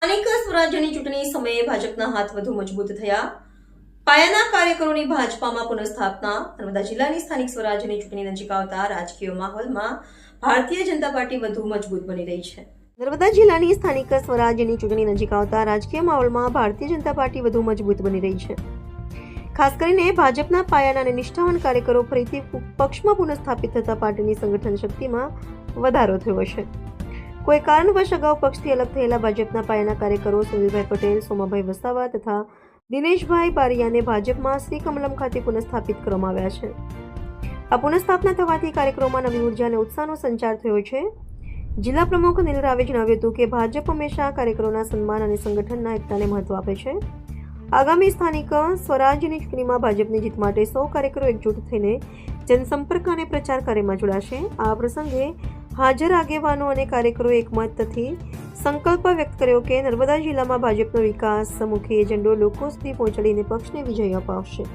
સ્થાનિક સ્વરાજ્યની ચૂંટણી સમયે ભાજપના હાથ વધુ મજબૂત થયા. પાયાના કાર્યકરોની ભાજપામાં પુનઃસ્થાપના. નર્મદા જિલ્લાની સ્થાનિક સ્વરાજ્યની ચૂંટણી નજીક આવતા રાજકીય માહોલમાં ભારતીય જનતા પાર્ટી વધુ મજબૂત બની રહી છે. નર્મદા જિલ્લાની સ્થાનિક સ્વરાજ્યની ચૂંટણી નજીક આવતા રાજકીય માહોલમાં ભારતીય જનતા પાર્ટી વધુ મજબૂત બની રહી છે. ખાસ કરીને ભાજપના પાયાના અને નિષ્ઠાવાન કાર્યકરો ફરીથી પક્ષમાં પુનઃસ્થાપિત થતા પાર્ટીની સંગઠન શક્તિમાં વધારો થયો છે. કોઈ કારણવશ અગાઉ પક્ષથી અલગ થયેલા ભાજપના પાયાના કાર્યકરો સુનિલભાઈ પટેલ, સોમાભાઈ વસાવા તથા દિનેશભાઈ બારિયાને ભાજપમાં શ્રી કમલમ ખાતે પુનઃસ્થાપિત કરવામાં આવ્યા છે. આ પુનઃસ્થાપના થવાથી કાર્યક્રમોમાં નવી ઉર્જા અને ઉત્સાહનો સંચાર થયો છે. જિલ્લા પ્રમુખ નીલ રાવે જણાવ્યું હતું કે ભાજપ હંમેશા કાર્યકરોના સન્માન અને સંગઠનના એકતાને મહત્વ આપે છે. આગામી સ્થાનિક સ્વરાજ્યની ચૂંટણીમાં ભાજપની જીત માટે સૌ કાર્યકરો એકજૂટ થઈને જનસંપર્ક અને પ્રચાર કાર્યમાં જોડાશે. આ પ્રસંગે હાજર આગેવાનો અને કાર્યકરોએ એકમતથી સંકલ્પ વ્યક્ત કર્યો કે નર્મદા જિલ્લામાં ભાજપનો વિકાસમુખી એજન્ડો લોકો સુધી પહોંચાડીને પક્ષને વિજય અપાવશે.